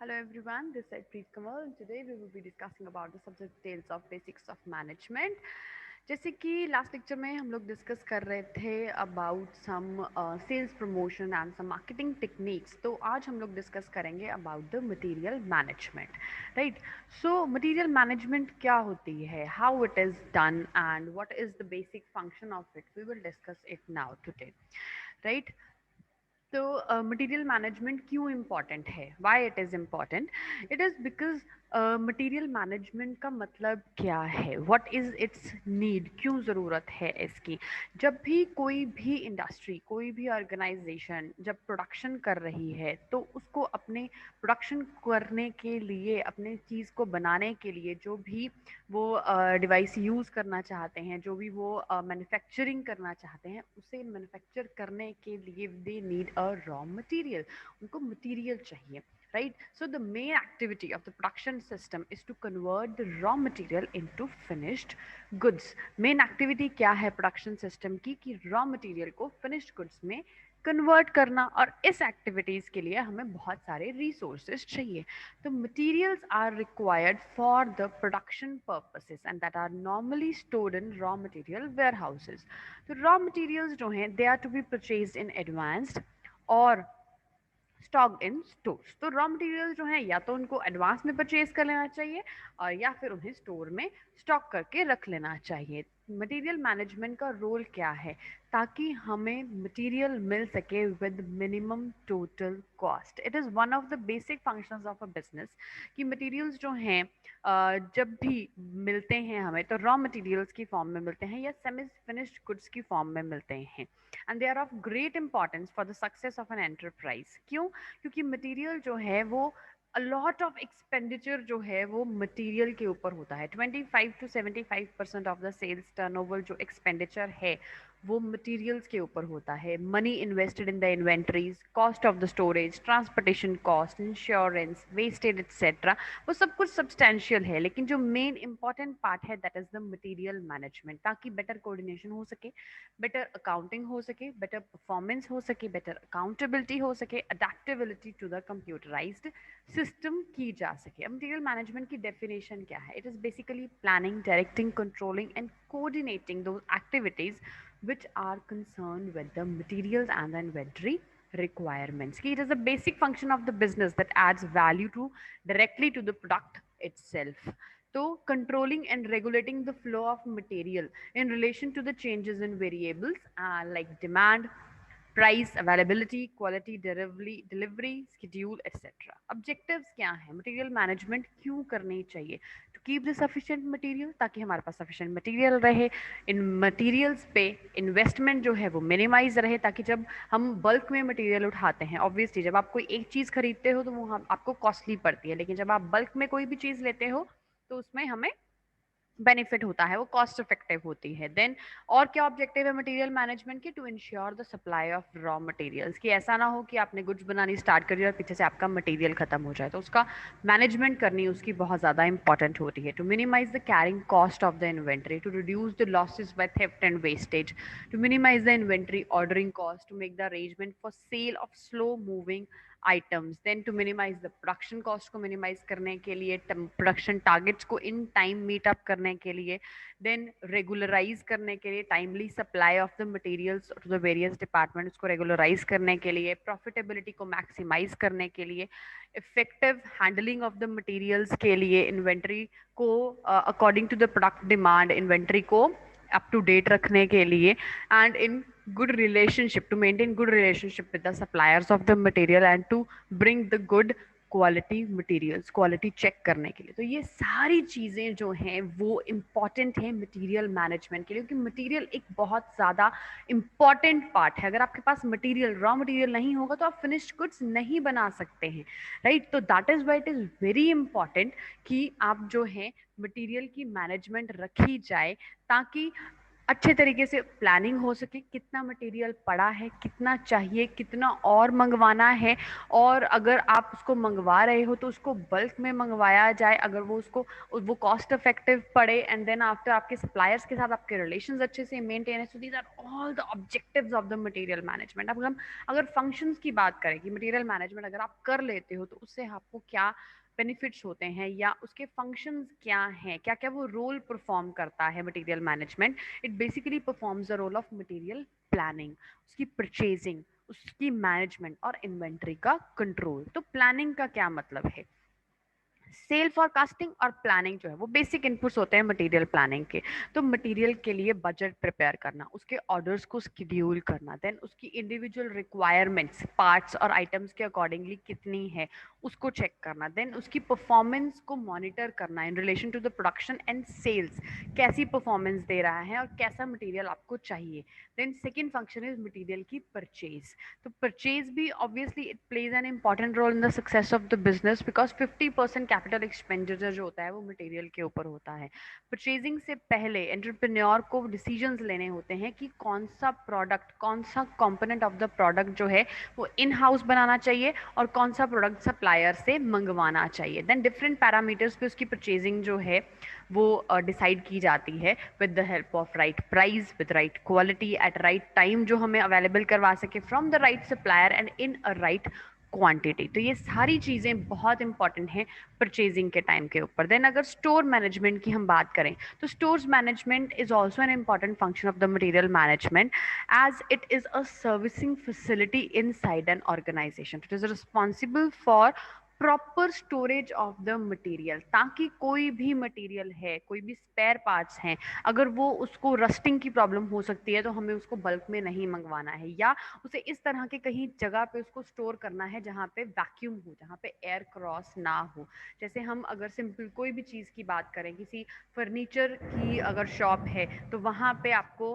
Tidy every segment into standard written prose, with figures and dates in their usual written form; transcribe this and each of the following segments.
Hello everyone, this is Preet Kamal and today we will be discussing about the subject details of basics of management. जैसे कि last lecture में हम लोग discuss कर रहे थे about some sales promotion and some marketing techniques, तो आज हम लोग डिस्कस करेंगे about the material management. Right. So material management क्या होती है, how it is done and what is the basic function of it, we will discuss it now today. Right. तो material management क्यों इम्पॉर्टेंट है, why it is important? It is because material management का मतलब क्या है, what is it's need, क्यों ज़रूरत है इसकी. जब भी कोई भी इंडस्ट्री, कोई भी ऑर्गेनाइजेशन जब प्रोडक्शन कर रही है तो उसको अपने प्रोडक्शन करने के लिए, अपने चीज़ को बनाने के लिए जो भी वो डिवाइस यूज़ करना चाहते हैं, जो भी वो मैन्युफैक्चरिंग करना चाहते हैं, उसे मैन्युफैक्चर करने के लिए they need a raw material. उनको मटेरियल चाहिए. Right, so the main activity of the production system is to convert the raw material into finished goods. Main activity क्या है production system की कि raw material को finished goods में convert करना, और इस एक्टिविटीज़ के लिए हमें बहुत सारे रिसोर्सेज चाहिए. तो materials are required for the production purposes and that are normally stored in raw material warehouses. तो रॉ मटेरियल्स जो हैं they are to be purchased in advanced और स्टॉक इन स्टोर्स. तो रॉ मटेरियल जो है या तो उनको एडवांस में परचेज कर लेना चाहिए और या फिर उन्हें स्टोर में स्टॉक करके रख लेना चाहिए. मटेरियल मैनेजमेंट का रोल क्या है, ताकि हमें मटेरियल मिल सके with minimum total cost. It is one of the basic functions of a business कि मटेरियल्स जो हैं जब भी मिलते हैं हमें तो रॉ मटेरियल्स की फॉर्म में मिलते हैं या सेमी फिनिश्ड गुड्स की फॉर्म में मिलते हैं. And they are of great importance for the success of an enterprise. क्यों? क्योंकि मटेरियल जो है वो अ लॉट ऑफ एक्सपेंडिचर जो है वो मटेरियल के ऊपर होता है. 25 to 75% of the sales turnover जो एक्सपेंडिचर है वो मटेरियल्स के ऊपर होता है. Money invested in the inventories, cost of the storage, transportation cost, insurance, wastage etcetera, वो सब कुछ सब्सटैंशियल है. लेकिन जो मेन इंपॉर्टेंट पार्ट है that is the material management, ताकि बेटर कोऑर्डिनेशन हो सके, बेटर अकाउंटिंग हो सके, बेटर परफॉर्मेंस हो सके, बेटर अकाउंटेबिलिटी हो सके, adaptability to the computerized system की जा सके. मटेरियल मैनेजमेंट की डेफिनेशन क्या है? It is basically planning, directing, controlling and coordinating those activities which are concerned with the materials and the inventory requirements. It is a basic function of the business that adds value to directly to the product itself. So controlling and regulating the flow of material in relation to the changes in variables like demand, price, availability, quality, delivery schedule etc. Objectives क्या है, material management क्यों करनी चाहिए? To keep the sufficient material, ताकि हमारे पास sufficient material रहे. इन materials पे investment जो है वो मिनिमाइज रहे, ताकि जब हम बल्क में मटेरियल उठाते हैं, ऑब्वियसली जब आप कोई एक चीज़ खरीदते हो तो वो आपको कॉस्टली पड़ती है, लेकिन जब आप बल्क में कोई भी चीज़ लेते हो तो उसमें हमें बेनिफिट होता है, वो कॉस्ट इफेक्टिव होती है. देन और क्या ऑब्जेक्टिव है मटेरियल मैनेजमेंट की? To ensure the supply of raw materials, कि ऐसा ना हो कि आपने गुड्स बनानी स्टार्ट करी और पीछे से आपका मटेरियल खत्म हो जाए, तो उसका मैनेजमेंट करनी उसकी बहुत ज़्यादा इंपॉर्टेंट होती है. To minimize the carrying cost of the inventory, to reduce the losses by theft and wastage, to minimize the inventory ordering cost, to make the arrangement for sale of slow moving items. Then to minimize the production cost को minimise करने के लिए, production targets को in time meet up करने के लिए, then regularise करने के लिए, timely supply of the materials to the various departments को रेगुलराइज करने के लिए, प्रॉफिटेबिलिटी को मैक्सिमाइज करने के लिए, effective handling of the materials के लिए, इन्वेंट्री को according to the product demand, inventory को अप टू डेट रखने के लिए, and in good relationship, to maintain good relationship with the suppliers of the material and to bring the good quality materials, quality check करने के लिए. तो ये सारी चीज़ें जो हैं वो इम्पॉर्टेंट हैं मटेरियल मैनेजमेंट के लिए, क्योंकि मटेरियल एक बहुत ज़्यादा इम्पॉर्टेंट पार्ट है. अगर आपके पास मटेरियल, रॉ मटेरियल नहीं होगा तो आप फिनिश्ड गुड्स नहीं बना सकते हैं. राइट. तो that is why it is very important कि आप जो है मटेरियल की मैनेजमेंट रखी जाए, ताकि अच्छे तरीके से प्लानिंग हो सके, कितना मटेरियल पड़ा है, कितना चाहिए, कितना और मंगवाना है, और अगर आप उसको मंगवा रहे हो तो उसको बल्क में मंगवाया जाए, अगर वो कॉस्ट इफेक्टिव पड़े, एंड देन आफ्टर आपके सप्लायर्स के साथ आपके रिलेशंस अच्छे से मेंटेन है। So these are all the objectives of the material management. अब हम अगर फंक्शंस की बात करें कि मटेरियल मैनेजमेंट अगर आप कर लेते हो तो उससे आपको क्या बेनिफिट्स होते हैं या उसके फंक्शंस क्या हैं, क्या क्या वो रोल परफॉर्म करता है material management. It basically performs the role of material planning, उसकी परचेजिंग, उसकी मैनेजमेंट और इन्वेंट्री का कंट्रोल। तो प्लानिंग का क्या मतलब है? सेल फॉरकास्टिंग और प्लानिंग जो है वो बेसिक इनपुट्स होते हैं मटेरियल प्लानिंग के। तो मटेरियल के लिए बजट प्रिपेयर करना, उसके ऑर्डर्स को शेड्यूल करना, देन उसकी इंडिविजुअल रिक्वायरमेंट्स पार्ट्स और आइटम्स के अकॉर्डिंगली कितनी है उसको चेक करना, देन उसकी परफॉर्मेंस को मॉनिटर करना in relation to the production and sales, कैसी परफॉर्मेंस दे रहा है और कैसा मटेरियल आपको चाहिए। Then second function is material की परचेज। तो परचेज भी obviously it plays an important role in the success of the business, because 50% capital expenditure जो होता है वो मटेरियल के ऊपर होता है। परचेजिंग से पहले एंटरप्रेन्योर को डिसीजंस लेने होते हैं कि कौन सा प्रोडक्ट, कौन सा कंपोनेंट ऑफ द प्रोडक्ट जो है वो इन हाउस बनाना चाहिए और कौन सा प्रोडक्ट सप्लायर से मंगवाना चाहिए। देन डिफरेंट पैरामीटर्स पे उसकी परचेजिंग जो है वो डिसाइड की जाती है with the help of right price, with right quality, at right time जो हमें अवेलेबल करवा सके from the right supplier and in a right quantity. तो ये सारी चीज़ें बहुत इंपॉर्टेंट हैं परचेजिंग के टाइम के ऊपर। देन अगर स्टोर मैनेजमेंट की हम बात करें तो stores management is also an important function of the material management, as it is a servicing facility inside an organization. It is responsible for proper storage of the material, ताकि कोई भी material है, कोई भी स्पेयर पार्ट्स हैं, अगर वो उसको रस्टिंग की प्रॉब्लम हो सकती है तो हमें उसको बल्क में नहीं मंगवाना है, या उसे इस तरह के कहीं जगह पे उसको स्टोर करना है जहाँ पे वैक्यूम हो, जहाँ पे एयर क्रॉस ना हो। जैसे हम अगर सिंपल कोई भी चीज़ की बात करें, किसी फर्नीचर की अगर शॉप है तो वहाँ पे आपको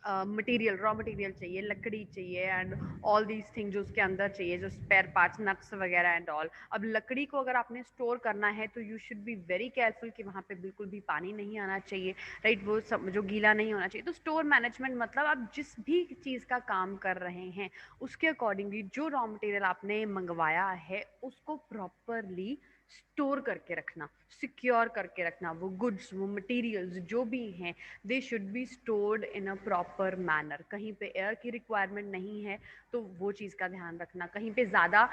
मटेरियल, रॉ मटेरियल चाहिए, लकड़ी चाहिए एंड ऑल दीज थिंग जो उसके अंदर चाहिए, जो स्पेयर पार्ट्स, नट्स वगैरह एंड ऑल। अब लकड़ी को अगर आपने स्टोर करना है तो you should be very careful कि वहाँ पे बिल्कुल भी पानी नहीं आना चाहिए, राइट, वो सब जो गीला नहीं होना चाहिए। तो स्टोर मैनेजमेंट मतलब आप जिस भी चीज़ का काम कर रहे हैं उसके अकॉर्डिंगली जो रॉ मटेरियल आपने मंगवाया है उसको प्रॉपरली स्टोर करके रखना, सिक्योर करके रखना। वो गुड्स, वो मटेरियल्स जो भी हैं, they should be stored in a proper manner. कहीं पे एयर की रिक्वायरमेंट नहीं है तो वो चीज़ का ध्यान रखना। कहीं पे ज़्यादा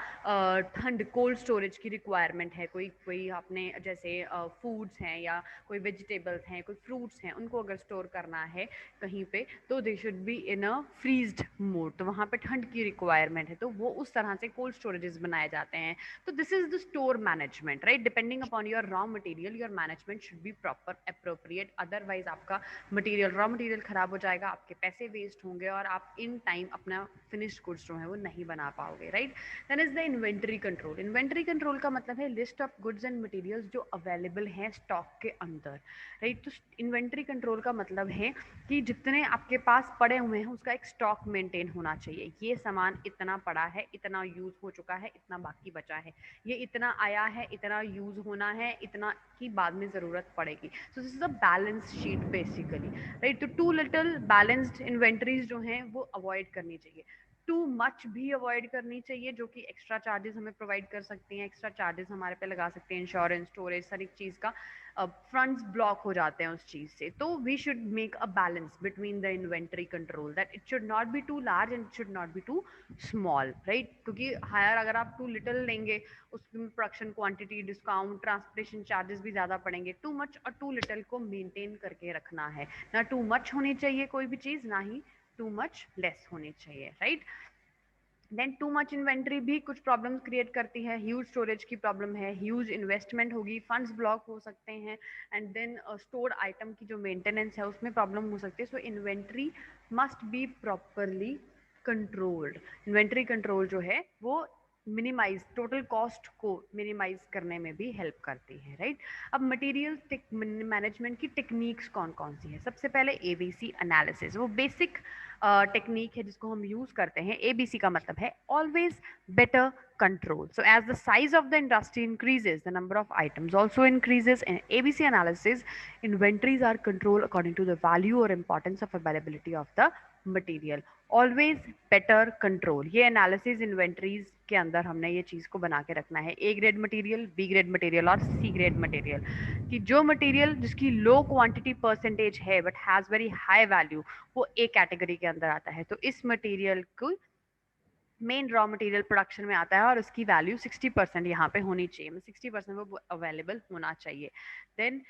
ठंड, कोल्ड स्टोरेज की रिक्वायरमेंट है, कोई कोई आपने जैसे फूड्स हैं या कोई वेजिटेबल्स हैं, कोई फ्रूट्स हैं, उनको अगर स्टोर करना है कहीं पे तो they should be in a freezed mode, तो वहाँ पे ठंड की रिक्वायरमेंट है तो वो उस तरह से कोल्ड स्टोरेजेस बनाए जाते हैं। तो this is the store management, right. Depending upon your raw material your management should be proper appropriate, otherwise आपका मटेरियल, रॉ मटेरियल खराब हो जाएगा, आपके पैसे वेस्ट होंगे और आप इन टाइम अपना फिनिश्ड गुड्स जो है वो नहीं बना पाओगे, right. Then is the inventory control. Inventory control का मतलब है list of goods and materials जो अवेलेबल हैं स्टॉक के अंदर, राइट। तो इन्वेंट्री कंट्रोल का मतलब है कि जितने आपके पास पड़े हुए हैं उसका एक स्टॉक मेंटेन होना चाहिए। ये सामान इतना पड़ा है, इतना यूज हो चुका है, इतना बाकी बचा है, ये इतना आया है, इतना यूज होना है, इतना की बाद में ज़रूरत पड़ेगी। So this is a balance sheet basically, right. तो टू लिटिल बैलेंस्ड इन्वेंट्रीज जो हैं वो अवॉइड करनी चाहिए, टू मच भी अवॉइड करनी चाहिए, जो कि एक्स्ट्रा चार्जेस हमें प्रोवाइड कर सकती हैं, एक्स्ट्रा चार्जेस हमारे पे लगा सकते हैं, इंश्योरेंस, स्टोरेज, हर एक चीज़ का फंड्स ब्लॉक हो जाते हैं उस चीज़ से। तो we should make a balance between the inventory control, that it should not be too large and it should not be too small, right. क्योंकि हायर अगर आप टू लिटिल लेंगे उसमें production quantity, discount, transportation charges भी ज़्यादा पड़ेंगे। Too much और too little को मेंटेन करके रखना है, ना टू मच होनी चाहिए कोई भी चीज़, ना ही टू मच लेस होनी चाहिए, right. Then too much inventory भी कुछ प्रॉब्लम्स क्रिएट करती है, ह्यूज स्टोरेज की प्रॉब्लम है, ह्यूज इन्वेस्टमेंट होगी, फंड्स ब्लॉक हो सकते हैं, एंड देन स्टोर्ड आइटम की जो मेंटेनेंस है उसमें प्रॉब्लम हो सकती है। So inventory must be properly controlled. Inventory control जो है वो मिनिमाइज टोटल कॉस्ट को मिनिमाइज करने में भी हेल्प करती है, राइट। अब मटेरियल मैनेजमेंट की टेक्निक्स कौन कौन सी है? सबसे पहले एबीसी एनालिसिस, वो बेसिक टेक्निक है जिसको हम यूज करते हैं। एबीसी का मतलब है always better control. So as the size of the industry increases, the number of items also increases. In ABC analysis, inventories are controlled according to the value or importance of availability of the material. Always better control, ये analysis inventories के अंदर हमने ये चीज को बना के रखना है। A grade material, B grade material और सी ग्रेड मटेरियल, कि जो मटेरियल जिसकी लो क्वांटिटी परसेंटेज है but has very high value, वो ए कैटेगरी के अंदर आता है। तो इस मटेरियल को मेन रॉ मटेरियल प्रोडक्शन में आता है और उसकी वैल्यू 60% यहाँ पे होनी चाहिए, 60% वो अवेलेबल होना चाहिए। Then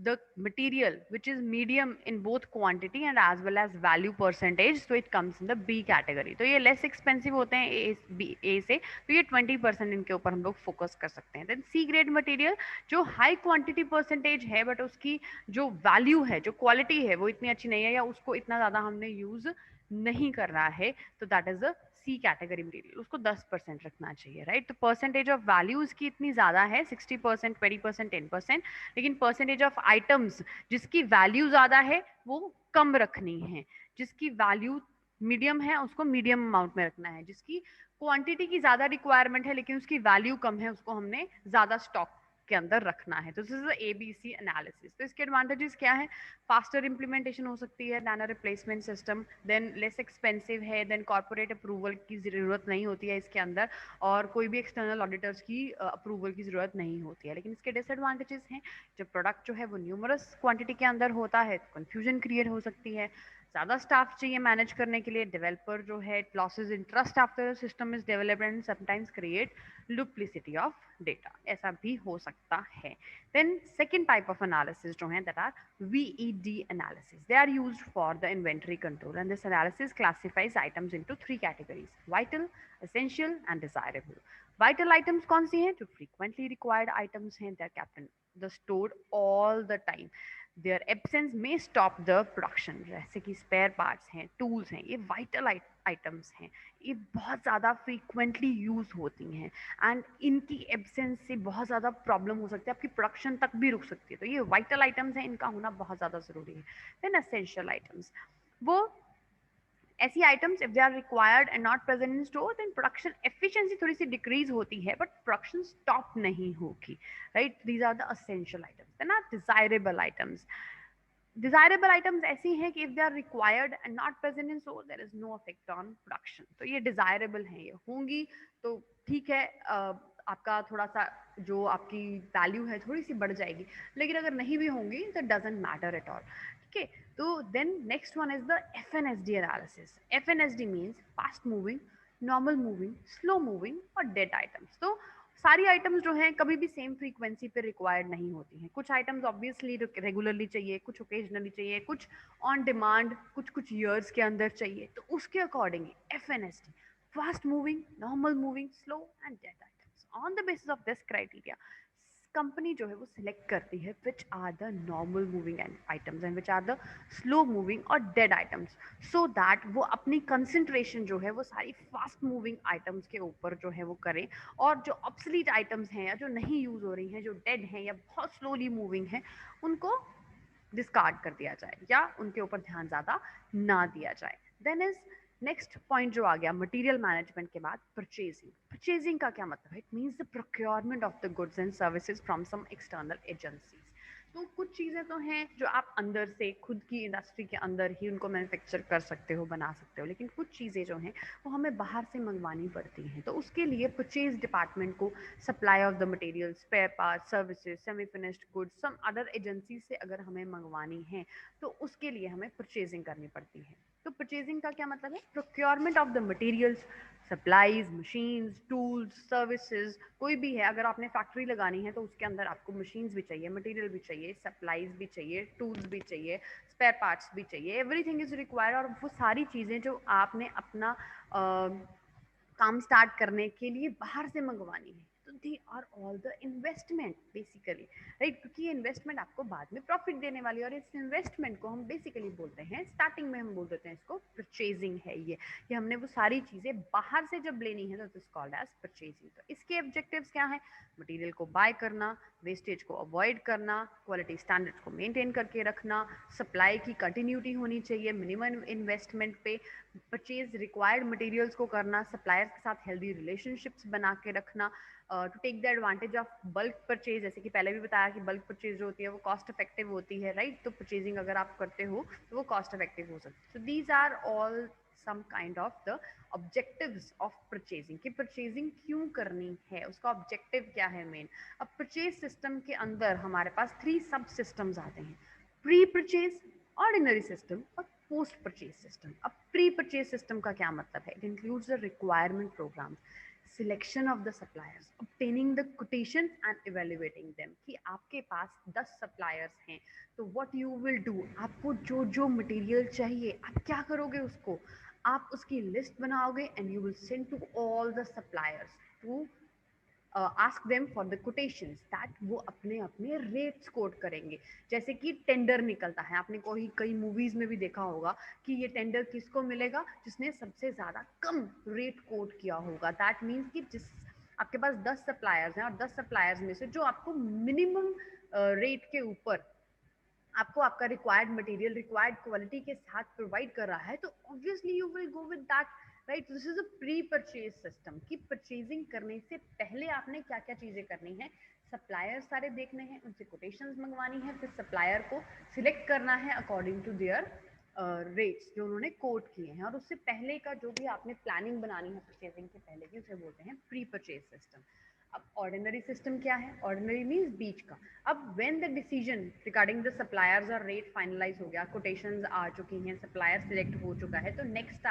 the material which is medium in both quantity and as well as value percentage, so it comes in the B category। तो ये less expensive होते हैं A से, तो ये 20% इनके ऊपर हम लोग फोकस कर सकते हैं। देन C ग्रेड मटेरियल जो हाई क्वांटिटी परसेंटेज है बट उसकी जो वैल्यू है, जो क्वालिटी है वो इतनी अच्छी नहीं है या उसको इतना ज़्यादा हमने यूज नहीं कर रहा है, तो that is a C category material, उसको 10% रखना चाहिए, राइट। तो परसेंटेज ऑफ वैल्यू इसकी इतनी ज्यादा है 60%, 20%, 10%, लेकिन परसेंटेज ऑफ आइटम्स जिसकी वैल्यू ज्यादा है वो कम रखनी है। जिसकी वैल्यू मीडियम है उसको मीडियम अमाउंट में रखना है। जिसकी क्वांटिटी की ज्यादा रिक्वायरमेंट है लेकिन उसकी वैल्यू कम है, उसको हमने ज्यादा स्टॉक के अंदर रखना है। तो दिस इज एबीसी एनालिसिस। तो इसके एडवांटेजेस क्या है? फास्टर इंप्लीमेंटेशन हो सकती है, nano replacement system, than less expensive है, देन कॉर्पोरेट अप्रूवल की ज़रूरत नहीं होती है इसके अंदर, और कोई भी एक्सटर्नल ऑडिटर्स की अप्रूवल की ज़रूरत नहीं होती है। लेकिन इसके डिसएडवांटेजेस हैं, जब प्रोडक्ट जो है वो न्यूमरस क्वांटिटी के अंदर होता है तो कन्फ्यूजन क्रिएट हो सकती है, ज़्यादा स्टाफ चाहिए मैनेज करने के लिए, डेवलपर जो है losses in trust after system is developed and sometimes create duplicity of data, ऐसा भी हो सकता है। Then second type of analysis जो हैं that are VED analysis. They are used for the inventory control, and this analysis classifies items into three categories: vital, essential and desirable. Vital items कौन सी हैं? जो frequently required items हैं, they are kept in the stored all the time. Their absence may stop the production, जैसे कि spare parts हैं, tools हैं, ये vital items हैं, ये बहुत ज़्यादा frequently use होती हैं एंड इनकी एब्सेंस से बहुत ज़्यादा प्रॉब्लम हो सकती है, आपकी प्रोडक्शन तक भी रुक सकती है। तो ये वाइटल आइटम्स हैं, इनका होना बहुत ज़्यादा ज़रूरी है। देन एसेंशियल आइटम्स, वो ऐसी items if they are required and not present in store, then production efficiency थोड़ी सी डिक्रीज होती है बट प्रोडक्शन स्टॉप नहीं होगी, right. These are the essential items. Then are desirable items. Desirable items ऐसी हैं कि if they are required and not present in store, there is no effect on production. तो ये desirable हैं, ये होंगी तो ठीक है, आपका थोड़ा सा जो आपकी वैल्यू है थोड़ी सी बढ़ जाएगी, लेकिन अगर नहीं भी होंगी तो डजेंट मैटर एट ऑल, ठीक है। तो then next one is the FNSD analysis. FNSD means fast moving, normal moving, slow moving और डेड आइटम्स। तो सारी आइटम्स जो हैं कभी भी सेम फ्रीक्वेंसी पे रिक्वायर्ड नहीं होती हैं। कुछ आइटम्स ऑब्वियसली रेगुलरली चाहिए, कुछ ओकेजनली चाहिए, कुछ ऑन डिमांड, कुछ कुछ ईयर्स के अंदर चाहिए। तो उसके according FNSD, fast moving, normal moving, slow and dead items. On the basis of this criteria company जो है वो सिलेक्ट करती है which are the normal moving items and which are the slow moving और डेड आइटम्स, सो दैट वो अपनी concentration जो है वो सारी फास्ट मूविंग आइटम्स के ऊपर जो है वो करें, और जो ऑब्सलीट आइटम्स हैं या जो नहीं यूज हो रही हैं, जो डेड हैं या बहुत स्लोली मूविंग हैं, उनको डिस्कार्ड कर दिया जाए या उनके ऊपर ध्यान ज़्यादा ना दिया जाए। देन इज नेक्स्ट पॉइंट जो आ गया मटेरियल मैनेजमेंट के बाद, परचेजिंग। परचेजिंग का क्या मतलब है? It means the procurement of the goods and services from some external agencies. तो कुछ चीज़ें तो हैं जो आप अंदर से खुद की इंडस्ट्री के अंदर ही उनको मैन्युफैक्चर कर सकते हो, बना सकते हो, लेकिन कुछ चीज़ें जो हैं वो हमें बाहर से मंगवानी पड़ती हैं। तो उसके लिए परचेज डिपार्टमेंट को supply of the material, spare part, services, semi finished goods, some other agency से अगर हमें मंगवानी है तो उसके लिए हमें परचेजिंग करनी पड़ती है। तो परचेजिंग का क्या मतलब है? Procurement of the materials, supplies, machines, tools, services, कोई भी है, अगर आपने फैक्ट्री लगानी है तो उसके अंदर आपको मशीन्स भी चाहिए, मटेरियल भी चाहिए, सप्लाईज भी चाहिए, टूल्स भी चाहिए, स्पेयर पार्ट्स भी चाहिए, एवरीथिंग इज रिक्वायर्ड। और वो सारी चीज़ें जो आपने अपना काम स्टार्ट करने के लिए बाहर से मंगवानी है, तो they are all the investment basically, right, क्योंकि ये इन्वेस्टमेंट आपको बाद में प्रॉफिट देने वाली है। और इस इन्वेस्टमेंट को हम बेसिकली बोलते हैं, स्टार्टिंग में हम बोल देते हैं इसको परचेजिंग है। ये हमने वो सारी चीजें बाहर से जब लेनी है तो it is called as purchasing. तो इसके ऑब्जेक्टिव्स क्या है? मटेरियल को बाय करना, वेस्टेज को अवॉइड करना, क्वालिटी स्टैंडर्ड्स को मेंटेन करके रखना, सप्लाई की कंटिन्यूटी होनी चाहिए मिनिमम इन्वेस्टमेंट पे, परचेज रिक्वायर्ड मटेरियल्स को करना, सप्लायर्स के साथ हेल्दी रिलेशनशिप्स बना के रखना, to take the advantage of bulk purchase. जैसे कि पहले भी बताया कि बल्क परचेज जो होती है वो कॉस्ट इफेक्टिव होती है, राइट। तो परचेजिंग अगर आप करते हो तो वो कॉस्ट इफेक्टिव हो सकती है। So these are all some kind of the objectives of purchasing, कि परचेजिंग क्यों करनी है, उसका ऑब्जेक्टिव क्या है मेन। अब परचेज सिस्टम के अंदर हमारे पास 3 सब सिस्टम्स आते हैं: प्री परचेज, ऑर्डिनरी सिस्टम और पोस्ट परचेज सिस्टम। अब प्री परचेज सिस्टम का क्या मतलब है? It includes the requirement program, selection of the suppliers, obtaining the quotations and evaluating them। कि आपके पास 10 सप्लायर्स हैं तो what you will do, आपको जो जो मटेरियल चाहिए आप क्या करोगे, उसको आप उसकी लिस्ट बनाओगे and you will send to all the suppliers to ask them for the quotations, that वो अपने अपने रेट्स कोट करेंगे। जैसे कि टेंडर निकलता है, आपने कोई कई मूवीज में भी देखा होगा कि ये टेंडर किसको मिलेगा? जिसने सबसे ज्यादा कम रेट कोट किया होगा। दैट मीन्स कि जिस आपके पास 10 सप्लायर्स हैं और 10 सप्लायर्स में से जो आपको मिनिमम रेट के ऊपर आपको आपका रिक्वायर्ड मटेरियल रिक्वायर्ड क्वालिटी के साथ प्रोवाइड कर रहा है, तो obviously you will go with that, right. This is a pre purchase system, कि परचेजिंग करने से पहले आपने क्या क्या चीजें करनी है, सप्लायर सारे देखने हैं, उनसे कोटेशंस मंगवानी है, फिर सप्लायर को सिलेक्ट करना है अकॉर्डिंग टू देयर रेट्स जो उन्होंने कोट किए हैं। और उससे पहले का जो भी आपने प्लानिंग बनानी है परचेजिंग के पहले की, उसे बोलते हैं प्री परचेज सिस्टम। अब ऑर्डिनरी सिस्टम क्या है? ऑर्डिनरी मीन्स बीच का। अब when the decision regarding the suppliers और रेट फाइनलाइज हो गया, कोटेशंस आ चुकी हैं, सप्लायर सिलेक्ट हो चुका है, तो नेक्स्ट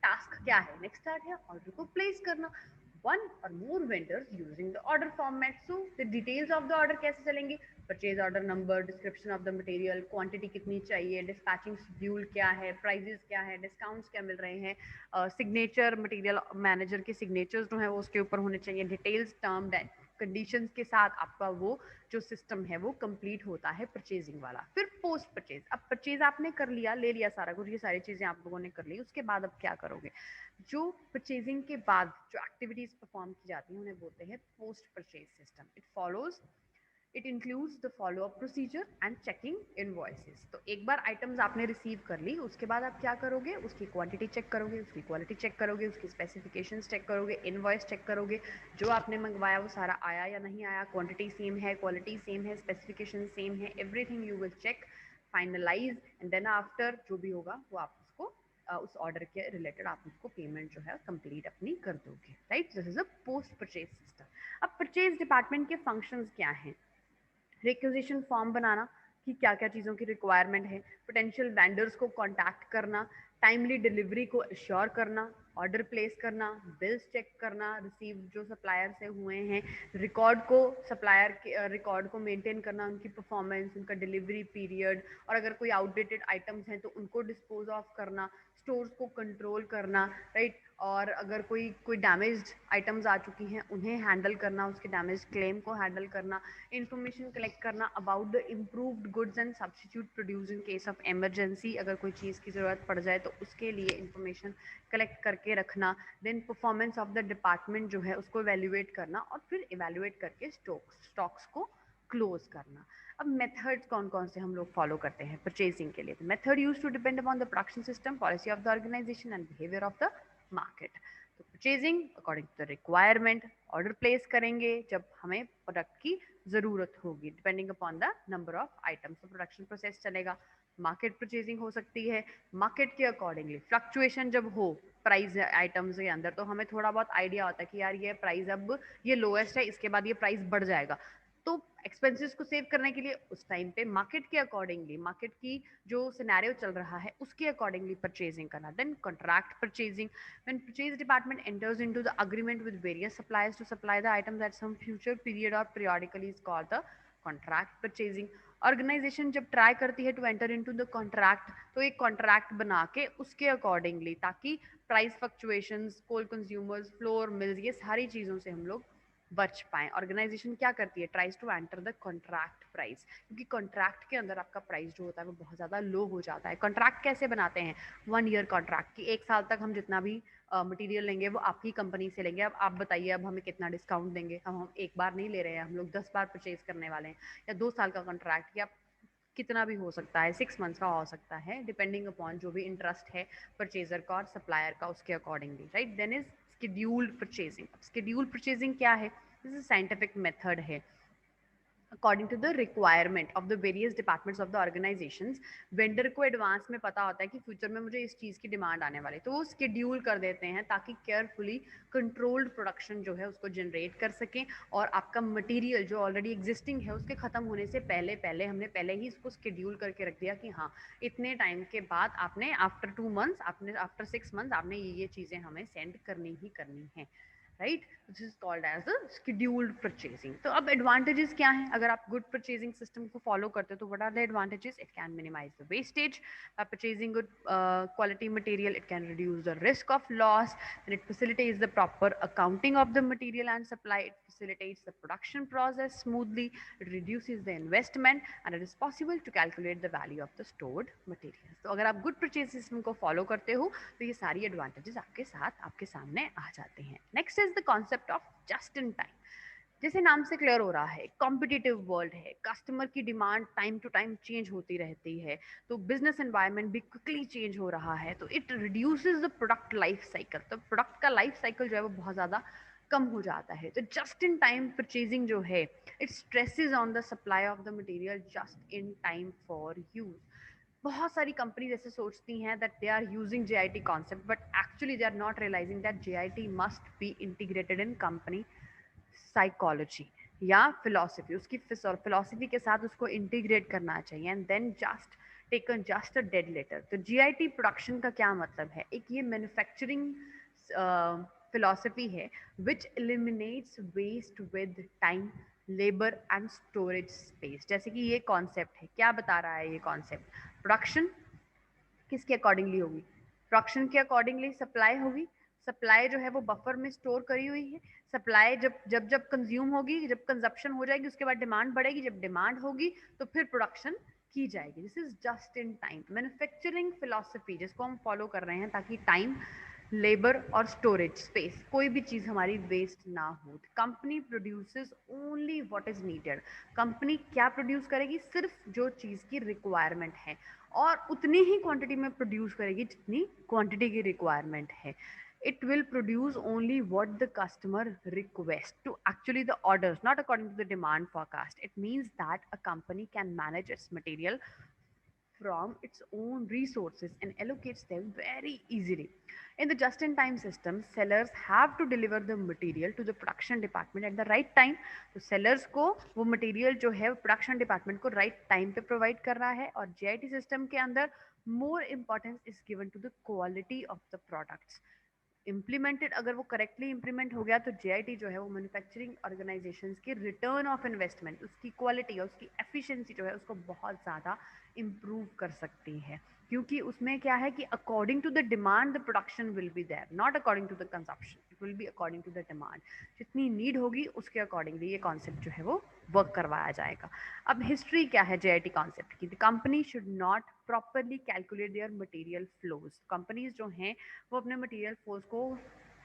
टास्क क्या है? नेक्स्ट टास्क है ऑर्डर को प्लेस करना। वन और more vendors using the order format. So the details of the order कैसे चलेंगे? Purchase order number, description of the material, quantity कितनी चाहिए, डिस्पैचिंग शेड्यूल क्या है, प्राइजेस क्या है, डिस्काउंट्स क्या मिल रहे हैं, सिग्नेचर मटेरियल मैनेजर के सिग्नेचर्स जो है वो उसके ऊपर होने चाहिए, डिटेल्स टर्म कंडीशंस के साथ आपका वो जो सिस्टम है वो कंप्लीट होता है परचेजिंग वाला। फिर पोस्ट परचेज। अब परचेज आपने कर लिया, ले लिया सारा कुछ, ये सारी चीजें आप लोगों ने कर ली, उसके बाद अब क्या करोगे? जो परचेजिंग के बाद जो एक्टिविटीज परफॉर्म की जाती हैं उन्हें बोलते हैं post purchase system. It includes the follow up procedure and checking invoices. तो एक बार आइटम्स आपने रिसीव कर ली, उसके बाद आप क्या करोगे? उसकी क्वांटिटी चेक करोगे, उसकी क्वालिटी चेक करोगे, उसकी स्पेसिफिकेशंस चेक करोगे, इनवॉइस चेक करोगे, जो आपने मंगवाया वो सारा आया या नहीं आया, क्वांटिटी सेम है, क्वालिटी सेम है, स्पेसिफिकेशन सेम है, everything you will check, finalize, and then after जो भी होगा वो आप उसको उस ऑर्डर के रिलेटेड आप उसको पेमेंट जो है कंप्लीट अपनी कर दोगे, right. This is a post purchase system. अब परचेज डिपार्टमेंट के फंक्शंस क्या हैं? रिक्विजिशन फॉर्म बनाना कि क्या क्या चीज़ों की रिक्वायरमेंट है, पोटेंशियल वेंडर्स को कांटेक्ट करना, टाइमली डिलीवरी को अश्योर करना, ऑर्डर प्लेस करना, बिल्स चेक करना रिसीव जो सप्लायर से हुए हैं, रिकॉर्ड को सप्लायर के रिकॉर्ड को मेंटेन करना, उनकी परफॉर्मेंस, उनका डिलीवरी पीरियड, और अगर कोई आउटडेटेड आइटम्स हैं तो उनको डिस्पोज ऑफ करना, स्टोर्स को कंट्रोल करना, राइट। और अगर कोई कोई डैमेज्ड आइटम्स आ चुकी हैं उन्हें हैंडल करना, उसके डैमेज क्लेम को हैंडल करना, इंफॉर्मेशन कलेक्ट करना about the improved goods and substitute produce in case of emergency, अगर कोई चीज़ की ज़रूरत पड़ जाए तो उसके लिए इंफॉर्मेशन कलेक्ट करके रखना, then performance of the department जो है उसको इवेल्युएट करना, और फिर इवेल्युएट करके स्टॉक्स को क्लोज करना। अब मेथड्स कौन कौन से हम लोग फॉलो करते हैं परचेजिंग के लिए? तो method use to depend upon the production system, policy of the organisation and behaviour of the market. तो purchasing according to the requirement, order place करेंगे जब हमें प्रोडक्ट की ज़रूरत होगी, depending upon the number of items, तो production process चलेगा। Market purchasing हो सकती है, मार्केट के अकॉर्डिंगली फ्लक्चुएशन जब हो प्राइस आइटम्स के अंदर, तो हमें थोड़ा बहुत आइडिया होता है कि यार ये प्राइस अब ये लोएस्ट है, इसके बाद ये प्राइस बढ़ जाएगा, तो एक्सपेंसेस को सेव करने के लिए उस टाइम पे मार्केट के अकॉर्डिंगली, मार्केट की जो सिनेरियो चल रहा है उसके अकॉर्डिंगली परचेजिंग करना। Then contract purchasing, when purchase department enters into the agreement with various suppliers to supply the items at some future period और periodically is called the contract purchasing. Organization जब try करती है to enter into the contract, तो एक contract बना के उसके accordingly, ताकि price fluctuations, coal consumers, flour mills, ये सारी चीज़ों से हम लोग बच पाएँ। ऑर्गेनाइजेशन क्या करती है, tries to enter the contract price, क्योंकि कॉन्ट्रैक्ट के अंदर आपका प्राइस जो होता है वो बहुत ज़्यादा लो हो जाता है। कॉन्ट्रैक्ट कैसे बनाते हैं, 1 ईयर कॉन्ट्रैक्ट की, 1 साल तक हम जितना भी मटेरियल लेंगे वो आपकी कंपनी से लेंगे। अब आप बताइए अब हमें कितना डिस्काउंट देंगे, अब हम एक बार नहीं ले रहे हैं, हम लोग 10 बार परचेज करने वाले हैं। या 2 साल का कॉन्ट्रैक्ट, या कितना भी हो सकता है, 6 मंथ्स का हो सकता है, डिपेंडिंग अपॉन जो भी इंटरेस्ट है परचेजर का और सप्लायर का, उसके accordingly, right. Then is scheduled purchasing. Scheduled purchasing क्या है, दिस इज साइंटिफिक मेथड है। According to the requirement of the various departments of the organisations, vendor को एडवांस में पता होता है कि फ्यूचर में मुझे इस चीज़ की डिमांड आने वाली है, तो वो स्केड्यूल कर देते हैं ताकि केयरफुली कंट्रोल्ड प्रोडक्शन जो है उसको जनरेट कर सकें, और आपका मटेरियल जो ऑलरेडी एग्जिस्टिंग है उसके ख़त्म होने से पहले पहले हमने पहले ही इसको स्केड्यूल करके रख दिया कि हाँ इतने टाइम के बाद आपने आफ्टर 2 मंथ्स, आपने आफ्टर 6 मंथ्स आपने ये चीज़ें हमें सेंड करनी ही करनी है, right. This is called as the scheduled purchasing. तो अब एडवांटेजेस क्या हैं अगर आप गुड परचेजिंग सिस्टम को फॉलो करते हो, तो what are the advantages, it can minimise the wastage by purchasing good quality material, it can reduce the risk of loss, and it facilitates the proper accounting of the material and supply, it facilitates the production process smoothly, it reduces the investment, and it is possible to calculate the value of the stored materials। तो अगर आप good purchase system को follow करते हो तो ये सारी advantages आपके साथ आपके सामने आ जाते हैं। Next is the concept of just in time. जैसे नाम से क्लियर हो रहा है, कॉम्पिटिटिव वर्ल्ड है, कस्टमर की demand time to time change होती रहती है, तो बिजनेस एनवायरनमेंट भी क्विकली चेंज हो रहा है, तो it reduces the product life cycle. तो प्रोडक्ट का लाइफ साइकिल जो है वो बहुत ज़्यादा कम हो जाता है। तो जस्ट इन टाइम परचेजिंग जो है, it stresses on the supply of the material just in time for use. बहुत सारी कंपनीज ऐसे सोचती हैं that they are using JIT concept, but actually they are not realising that JIT must be integrated in company psychology या philosophy, उसकी philosophy के साथ उसको इंटीग्रेट करना चाहिए, and then just taken just a dead letter. तो GIT production का क्या मतलब है, एक ये मैन्युफैक्चरिंग फिलोसफी है which eliminates waste with time, labour and storage space. जैसे कि ये कॉन्सेप्ट है, क्या बता रहा है ये कॉन्सेप्ट, प्रोडक्शन किसके अकॉर्डिंगली होगी, प्रोडक्शन के अकॉर्डिंगली सप्लाई होगी, सप्लाई जो है वो बफर में स्टोर करी हुई है, सप्लाई जब जब जब कंज्यूम होगी, जब कंजप्शन हो जाएगी उसके बाद डिमांड बढ़ेगी, जब डिमांड होगी तो फिर प्रोडक्शन की जाएगी। This is just in time manufacturing philosophy जिसको हम फॉलो कर रहे हैं, ताकि टाइम, लेबर और स्टोरेज स्पेस, कोई भी चीज़ हमारी वेस्ट ना हो। Company produces only what is needed. Company क्या प्रोड्यूस करेगी, सिर्फ जो चीज़ की रिक्वायरमेंट है, और उतनी ही क्वांटिटी में प्रोड्यूस करेगी जितनी क्वांटिटी की रिक्वायरमेंट है। It will produce only what the customer requests to actually the orders, not according to the demand forecast. It means that a company can manage its material from its own resources and allocates them very easily. In the just in time system, sellers have to deliver the material to the production department at the right time. तो sellers को वो material जो है production department को right time पे provide कर रहा है, और JIT system के अंदर more importance is given to the quality of the products. Implemented अगर वो करेक्टली इम्प्लीमेंट हो गया तो JIT जो है वो मैन्युफैक्चरिंग ऑर्गेनाइजेशन की रिटर्न ऑफ इन्वेस्टमेंट, उसकी क्वालिटी और उसकी एफिशिएंसी जो है उसको बहुत ज़्यादा इम्प्रूव कर सकती है, क्योंकि उसमें क्या है कि according to the demand the production will be there, not according to the consumption, it will be according to the demand. जितनी नीड होगी उसके अकॉर्डिंगली ये कॉन्सेप्ट जो है वो वर्क करवाया जाएगा। अब हिस्ट्री क्या है JIT कॉन्सेप्ट की, the company should not properly calculate their material flows. Companies जो हैं वो अपने मटेरियल फ्लोज को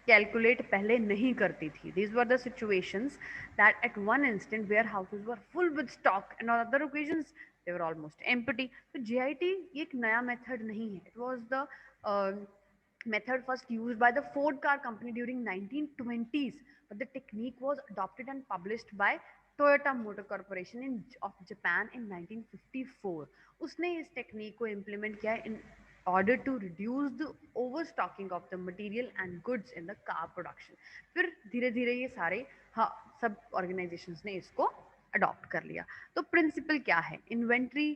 कैलकुलेट पहले नहीं करती थी। These were the situations that at one instant warehouses were full with stock and on other occasions they were almost empty. तो JIT एक नया मेथड नहीं है, it was the method first used by the Ford car company during 1920s, but the technique was adopted and published by Toyota Motor Corporation of Japan in 1954। उसने इस technique को implement किया in order to reduce the overstocking of the material and goods in the car production। फिर धीरे धीरे ये सारे हाँ सब ऑर्गेनाइजेशंस ने इसको अडॉप्ट कर लिया। तो प्रिंसिपल क्या है, इन्वेंट्री,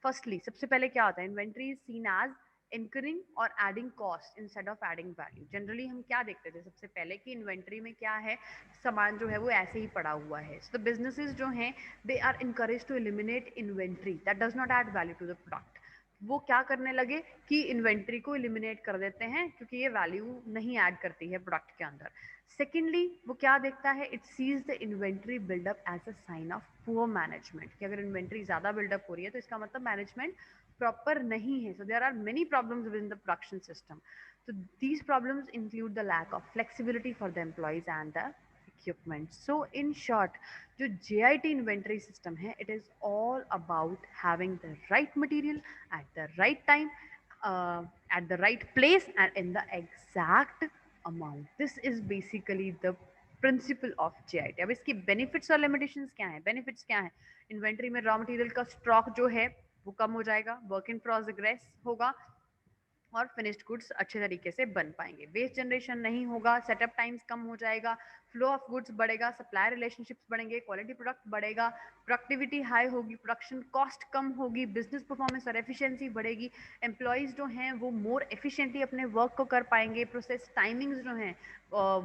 फर्स्टली सबसे पहले क्या होता है, inventory is seen as incurring और adding cost instead of adding value. Generally हम क्या देखते थे सबसे पहले कि इन्वेंट्री में क्या है, सामान जो है वो ऐसे ही पड़ा हुआ है। तो बिजनेसेस जो हैं they are encourage to eliminate inventory that does not add value to the product. वो क्या करने लगे कि इन्वेंट्री को एलिमिनेट कर देते हैं क्योंकि ये वैल्यू नहीं ऐड करती है प्रोडक्ट के अंदर। सेकेंडली वो क्या देखता है, it sees the inventory buildup as a sign of poor management, कि अगर इन्वेंट्री ज़्यादा बिल्डअप हो रही है तो इसका मतलब मैनेजमेंट प्रॉपर नहीं है। So there are many problems with in the production system. तो these problems include the lack of flexibility for the employees and the equipment. So in short, जो JIT इन्वेंट्री सिस्टम है, it is all about having the right material at the right time, at the right place, and in the exact amount. This is basically the principle of JIT। अब इसकी benefits और limitations क्या हैं? Benefits क्या हैं? Inventory में raw material का stock जो है वो कम हो जाएगा, वर्क इन प्रोग्रेस होगा और फिनिश्ड गुड्स अच्छे तरीके से बन पाएंगे, वेस्ट जनरेशन नहीं होगा, सेटअप टाइम्स कम हो जाएगा, फ्लो ऑफ गुड्स बढ़ेगा, सप्लाई रिलेशनशिप्स बढ़ेंगे, क्वालिटी प्रोडक्ट बढ़ेगा, प्रोडक्टिविटी हाई होगी, प्रोडक्शन कॉस्ट कम होगी, बिजनेस परफॉर्मेंस और एफिशिएंसी बढ़ेगी, एम्प्लॉयज़ जो हैं वो मोर एफिशिएंटली अपने वर्क को कर पाएंगे, प्रोसेस टाइमिंग्स जो हैं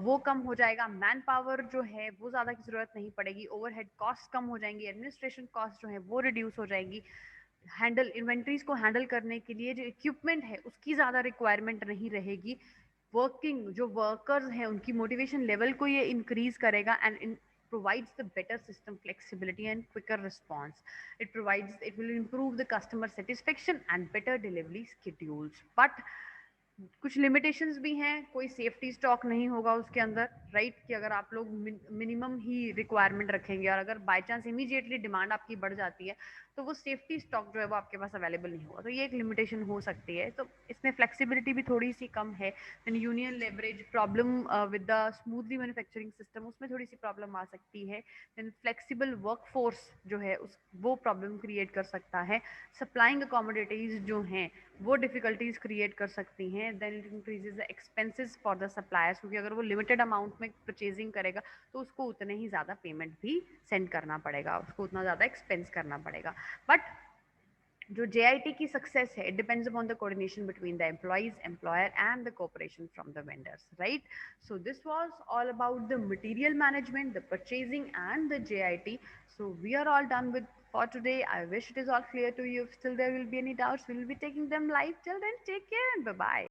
वो कम हो जाएगा, मैन पावर जो है वो ज़्यादा की ज़रूरत नहीं पड़ेगी, ओवरहेड कॉस्ट कम हो जाएंगी, एडमिनिस्ट्रेशन कॉस्ट जो है वो रिड्यूस हो जाएगी, हैंडल इन्वेंट्रीज को हैंडल करने के लिए जो इक्विपमेंट है उसकी ज़्यादा रिक्वायरमेंट नहीं रहेगी, वर्किंग जो वर्कर्स हैं उनकी मोटिवेशन लेवल को ये इंक्रीज करेगा and in provides the better system flexibility and quicker response. It will improve the customer satisfaction and better delivery schedules. But कुछ लिमिटेशंस भी हैं, कोई सेफ्टी स्टॉक नहीं होगा उसके अंदर, राइट, कि अगर आप लोग मिनिमम ही रिक्वायरमेंट रखेंगे और अगर बाय चांस इमीडिएटली डिमांड आपकी बढ़ जाती है तो वो सेफ्टी स्टॉक जो है वो आपके पास अवेलेबल नहीं होगा, तो ये एक लिमिटेशन हो सकती है। तो इसमें फ्लेक्सिबिलिटी भी थोड़ी सी कम है। Then union leverage problem with the smoothly manufacturing system, उसमें थोड़ी सी प्रॉब्लम आ सकती है। देन फ्लेक्सिबल वर्कफोर्स जो है उस वो प्रॉब्लम क्रिएट कर सकता है। सप्लाइंग कमोडिटीज जो हैं वो डिफिकल्टीज क्रिएट कर सकती हैं। Then it increases the expenses for the suppliers, क्योंकि अगर वो लिमिटेड अमाउंट में परचेजिंग करेगा तो उसको उतने ही ज़्यादा पेमेंट भी सेंड करना पड़ेगा, उसको उतना ज़्यादा एक्सपेंस करना पड़ेगा। बट जो JIT की सक्सेस है, it depends upon the coordination between the employees, employer and the cooperation from the vendors, right. So this was all about the material management, the purchasing and the JIT. So we are all done with for today. I wish it is all clear to you. If still there will be any doubts, we will be taking them live. Till then, take care and bye bye.